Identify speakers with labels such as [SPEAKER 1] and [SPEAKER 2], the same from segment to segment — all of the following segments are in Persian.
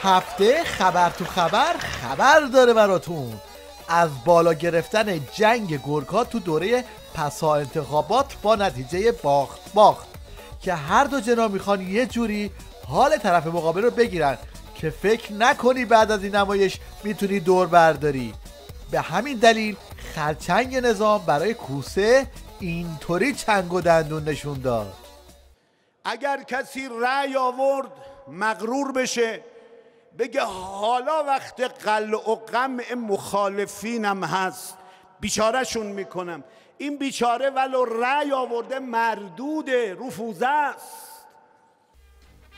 [SPEAKER 1] هفته خبر تو خبر داره براتون. از بالا گرفتن جنگ گورکا تو دوره پسا انتخابات با نتیجه باخت که هر دو جناح میخوان یه جوری حال طرف مقابل رو بگیرن که فکر نکنی بعد از این نمایش میتونی دور برداری. به همین دلیل خرچنگ نظام برای کوسه اینطوری چنگ و دندون نشون داد.
[SPEAKER 2] اگر کسی رأی آورد مغرور بشه بگه حالا وقت قلع و قمع مخالفینم هست بیچارهشون میکنم. این بیچاره ولو رأی آورده مردوده، رفوزه است.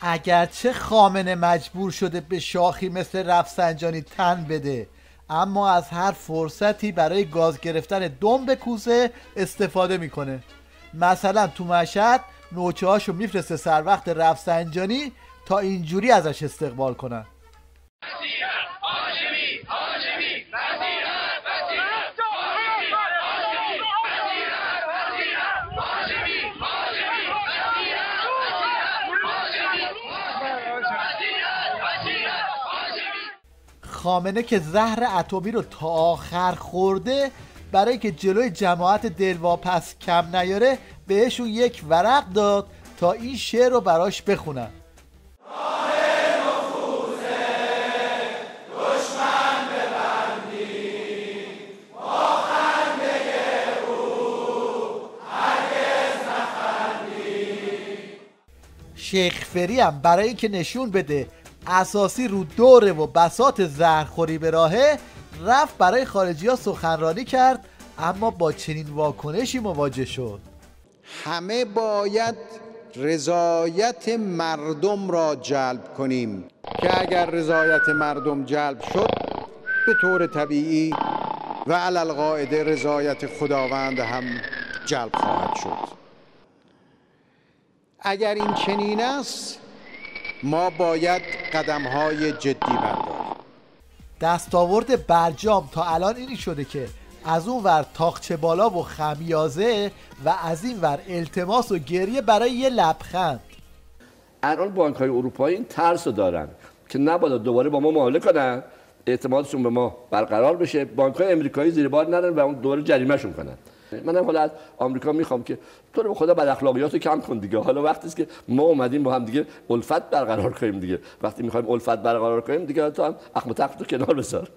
[SPEAKER 1] اگرچه خامنه مجبور شده به شاخی مثل رفسنجانی تن بده، اما از هر فرصتی برای گاز گرفتن دم به کوسه استفاده میکنه. مثلا تو مشهد نوچه هاشو میفرسته سر وقت رفسنجانی تا اینجوری ازش استقبال کنن. خامنه که زهر اتمی رو تا آخر خورده، برای که جلوی جماعت دلواپس کم نیاره بهشون یک ورق داد تا این شعر رو براش بخونن. شیخ فری هم برای اینکه نشون بده اساسی رو دوره و بساط زهرخوری به راهه، رفت برای خارجی ها سخنرانی کرد، اما با چنین واکنشی مواجه شد.
[SPEAKER 3] همه باید رضایت مردم را جلب کنیم که اگر رضایت مردم جلب شد به طور طبیعی و علی القاعده رضایت خداوند هم جلب خواهد شد. اگر این چنین است ما باید قدم‌های جدی برداریم.
[SPEAKER 1] دستاورد برجام تا الان اینی شده که از اون ور تاقچه بالا و خمیازه و از این ور التماس و گریه برای یه لبخند.
[SPEAKER 4] الان بانک‌های اروپایی این ترس رو دارن که نباید دوباره با ما معامله کنن، اعتمادشون به ما برقرار بشه، بانک‌های امریکایی زیر بار نرن و اون دوباره جریمه‌شون کنن. منم حالا از آمریکا میخوام که تو رو به خدا بد اخلاقیاتو کم کن دیگه. حالا وقتی است که ما اومدیم با هم دیگه الفت برقرار کنیم دیگه. وقتی میخوایم الفت برقرار کنیم دیگه تو هم اخم تخت رو کنار بذار.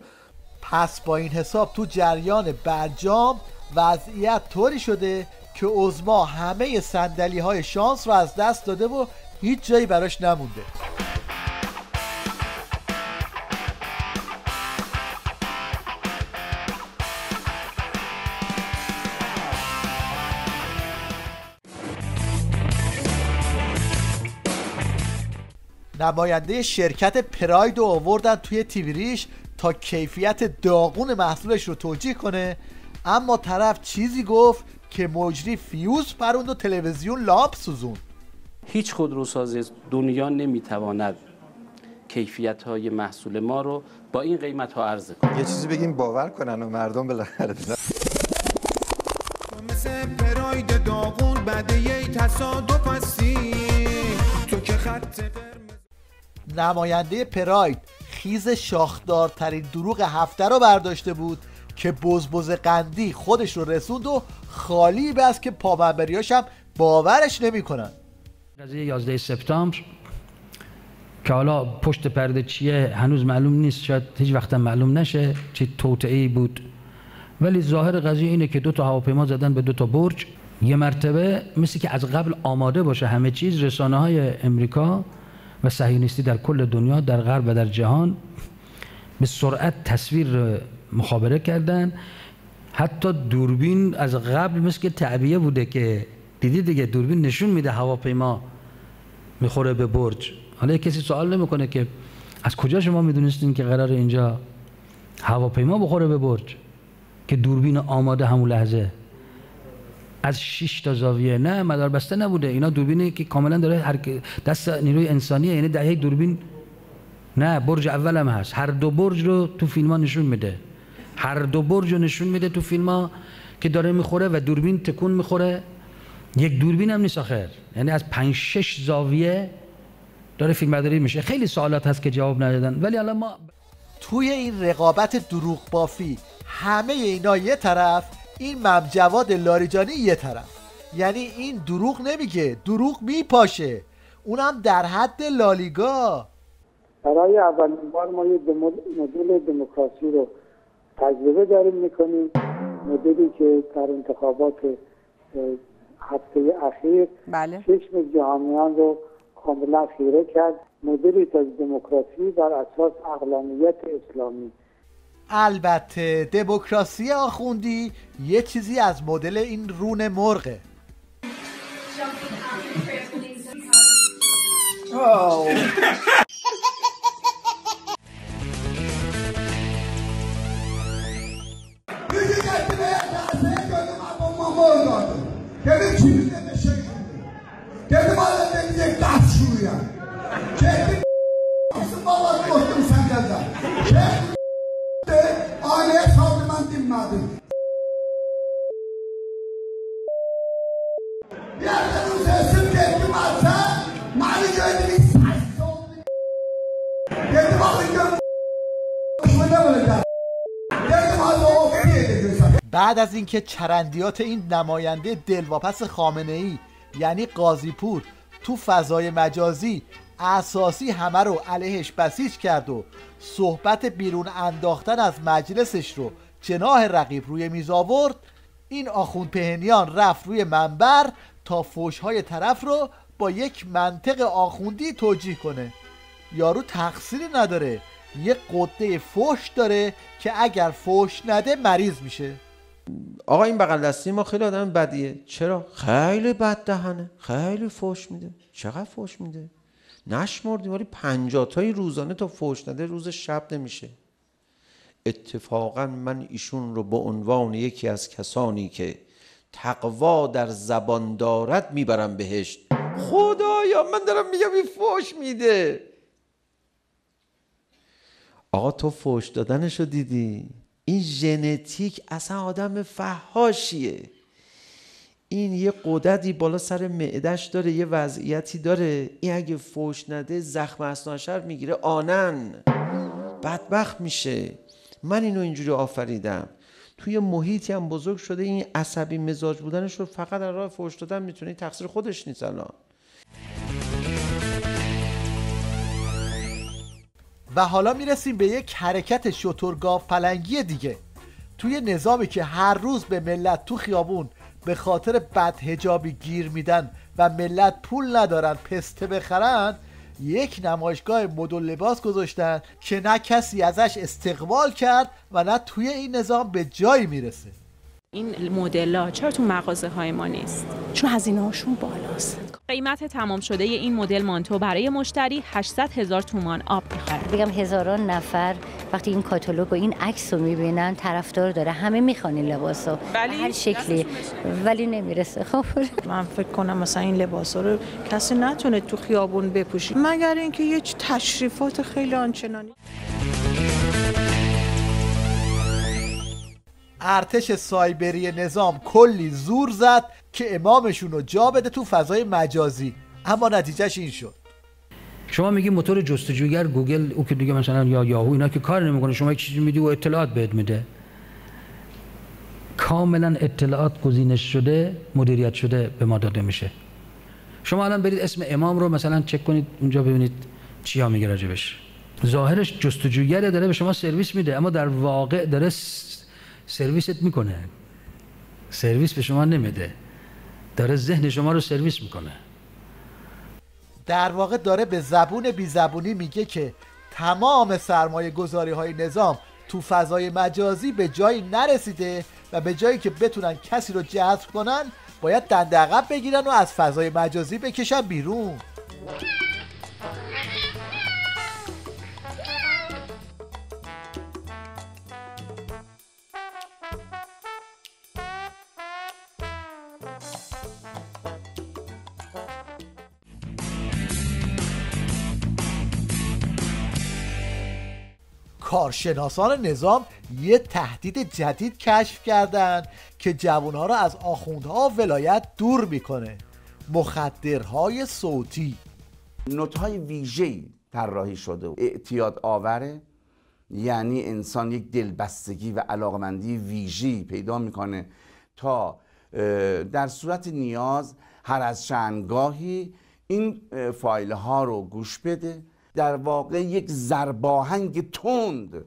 [SPEAKER 1] پس با این حساب تو جریان برجام وضعیت طوری شده که عظما همه صندلی‌های شانس رو از دست داده و هیچ جایی براش نمونده. نماینده شرکت پراید رو آوردن توی تیویریش تا کیفیت داغون محصولش رو توجیه کنه، اما طرف چیزی گفت که مجری فیوز پروند و تلویزیون لامپ سوزون.
[SPEAKER 5] هیچ خودروساز دنیا نمیتواند کیفیت‌های محصول ما رو با این قیمت‌ها عرضه کنه.
[SPEAKER 6] یه چیزی بگیم باور کنن و مردم بالاخره
[SPEAKER 7] مثل پراید داغون بعد یه تصادف هستی تو که خط.
[SPEAKER 1] نماینده پراید خیز شاخدارترین دروغ هفته رو برداشته بود که بزبز قندی خودش رو رسوند و خالی بس که پابربریاش هم باورش نمی کنن.
[SPEAKER 8] قضیه 11 سپتامبر که حالا پشت پرده چیه هنوز معلوم نیست، شاید هیچ وقت معلوم نشه چه توطئه‌ای بود، ولی ظاهر قضیه اینه که 2 تا هواپیما زدن به 2 تا برج. یه مرتبه مثل که از قبل آماده باشه همه چیز، رسانه‌های امریکا و صهیونیستی در کل دنیا، در غرب و در جهان، به سرعت تصویر مخابره کردن. حتی دوربین از قبل مثل که تعبیه بوده که دیدی دیگه، دوربین نشون میده هواپیما میخوره به برج. حالا کسی سوال نمیکنه که از کجا شما میدونستین که قرار اینجا هواپیما بخوره به برج که دوربین آماده همون لحظه از 6 تا زاویه، نه مدار بسته نبوده، اینا دوربینی که کاملا داره دست نیروی انسانیه، یعنی دهه دوربین. نه برج اول هم هست، هر دو برج رو تو فیلم ها نشون میده، هر دو برج رو نشون میده تو فیلم ها که داره میخوره و دوربین تکون میخوره. یک دوربین هم نیست آخر، یعنی از 5-6 زاویه داره فیلمبرداری میشه. خیلی سوالات هست که جواب ندادن، ولی الان ما
[SPEAKER 1] توی این رقابت دروغ بافی همه اینا یه طرف، این ممجواد لاریجانی یه طرف. یعنی این دروغ نمیگه، دروغ میپاشه، اونم در حد لالیگا.
[SPEAKER 9] برای اولین بار ما یه مدل دموکراسی رو تجربه داریم میکنیم، مدلی که در انتخابات هفته اخیر چشم جهانیان رو کاملا خیره کرد. مدلی از دموکراسی بر اساس عقلانیت اسلامی.
[SPEAKER 1] البته دموکراسی آخوندی یه چیزی از مدل این رون مرغه. بعد از اینکه چرندیات این نماینده دلواپس خامنه‌ای یعنی قاضی‌پور تو فضای مجازی اساسی همه رو علیهش بسیج کرد و صحبت بیرون انداختن از مجلسش رو جناح رقیب روی میز آورد، این آخوند پهنیان رفت روی منبر تا فحش‌های طرف رو با یک منطق آخوندی توجیه کنه. یارو تقصیری نداره، یه قده فحش داره که اگر فحش نده مریض میشه.
[SPEAKER 10] آقا این بغل دستی ما خیلی آدم بدیه. چرا؟ خیلی بد دهنه، خیلی فحش میده. چقدر فحش میده؟ نشمردیم، ولی 50 تایی روزانه تا فحش نده روز شب نمیشه. اتفاقا من ایشون رو به عنوان یکی از کسانی که تقوا در زبان دارد میبرم بهشت. خدایا من دارم میگم این فحش میده. آقا تو فحش دادنشو دیدی؟ این ژنتیک اصلا آدم فحاشیه. این یه قدرتی بالا سر معدش داره، یه وضعیتی داره، این اگه فحش نده زخم اثناعشر میگیره، آنن بدبخت میشه. من اینو اینجوری آفریدم، توی محیطی هم بزرگ شده این عصبی مزاج بودنش رو فقط در راه فحش دادن میتونه، تقصیر خودش نیست. الان
[SPEAKER 1] و حالا میرسیم به یک حرکت شترگاو پلنگی دیگه. توی نظامی که هر روز به ملت تو خیابون به خاطر بدحجابی گیر میدن و ملت پول ندارن پسته بخرن، یک نمایشگاه مد و لباس گذاشتن که نه کسی ازش استقبال کرد و نه توی این نظام به جایی میرسه.
[SPEAKER 11] این مدل‌ها چرا تو مغازه‌های ما نیست؟
[SPEAKER 12] چون هزینه‌هاشون بالاست.
[SPEAKER 11] قیمت تمام شده این مدل مانتو برای مشتری 800,000 تومان آب می‌خوره.
[SPEAKER 12] بگم هزاران نفر وقتی این کاتالوگ و این عکس رو می‌بینن طرفدار داره، همه می‌خوان این لباسو هر شکلی، ولی نمیرسه. خب
[SPEAKER 13] من فکر کنم مثلا این لباسا رو کسی نتونه تو خیابون بپوشه مگر اینکه یه تشریفات خیلی آنچنانی.
[SPEAKER 1] ارتش سایبری نظام کلی زور زد که امامشون رو جا بده تو فضای مجازی، اما نتیجهش این شد.
[SPEAKER 8] شما میگی موتور جستجوگر گوگل، او که دیگه مثلا یا یاهو اینا که کار نمیکنه، شما یک چیزی میدی و اطلاعات بهت میده. کاملا اطلاعات گزینش شده، مدیریت شده به ما داده میشه. شما الان برید اسم امام رو مثلا چک کنید اونجا ببینید چیا میگه راجبش. ظاهرش جستجوگره، داره به شما سرویس میده، اما در واقع داره سرویست میکنه، سرویس به شما نمیده، داره ذهن شما رو سرویس میکنه.
[SPEAKER 1] در واقع داره به زبون بی زبونی میگه که تمام سرمایه گذاری های نظام تو فضای مجازی به جایی نرسیده و به جایی که بتونن کسی رو جذب کنن باید دنده عقب بگیرن و از فضای مجازی بکشن بیرون. کارشناسان نظام یه تهدید جدید کشف کردن که جوانها را از آخوندها و ولایت دور میکنه: مخدرهای صوتی.
[SPEAKER 14] نوت‌های ویژه‌ای طراحی شده و اعتیاد آوره، یعنی انسان یک دلبستگی و علاقمندی ویژه‌ای پیدا میکنه تا در صورت نیاز هر از چندگاهی این فایل ها رو گوش بده. در واقع یک ضرباهنگ تند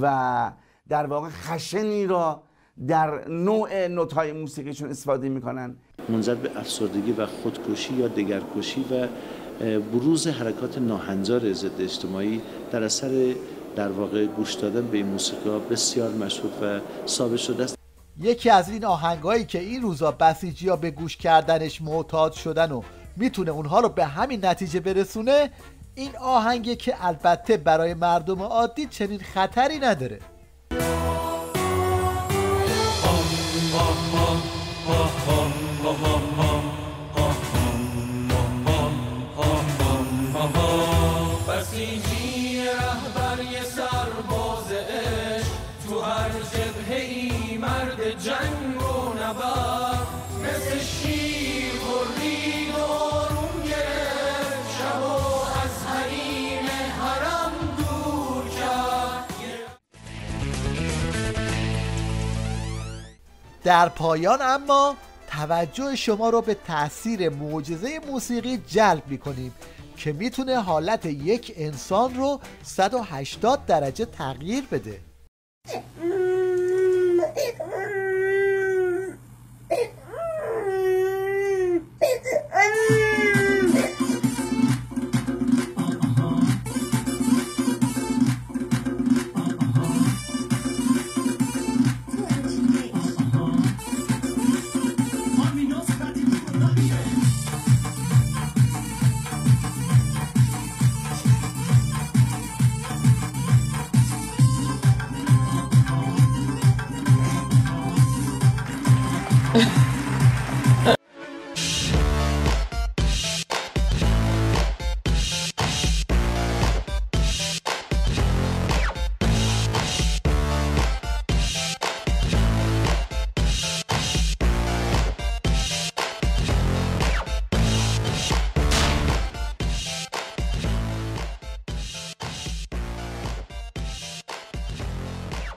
[SPEAKER 14] و در واقع خشنی را در نوع نوت‌های موسیقیشون استفاده میکنن.
[SPEAKER 15] منجر به افسردگی و خودکشی یا دگرکشی و بروز حرکات ناهنجار ضد اجتماعی در اثر در واقع گوش دادن به این موسیقی بسیار مشهود و ثابت شده است.
[SPEAKER 1] یکی از این آهنگایی که این روزا بسیجی‌ها به گوش کردنش معتاد شدن و میتونه اونها رو به همین نتیجه برسونه، این آهنگه که البته برای مردم عادی چنین خطری نداره.
[SPEAKER 7] بسیجی رهبر یه سرباز عشق، تو هر جبهه‌ای مرد جنگ و نبرد، مثل شیر غرید و آروم گرفت، شب و از حریم حرم دور کرد.
[SPEAKER 1] در پایان اما توجه شما رو به تأثیر معجزه موسیقی جلب می‌کنیم که میتونه حالت یک انسان رو 180 درجه تغییر بده.
[SPEAKER 16] Yeah.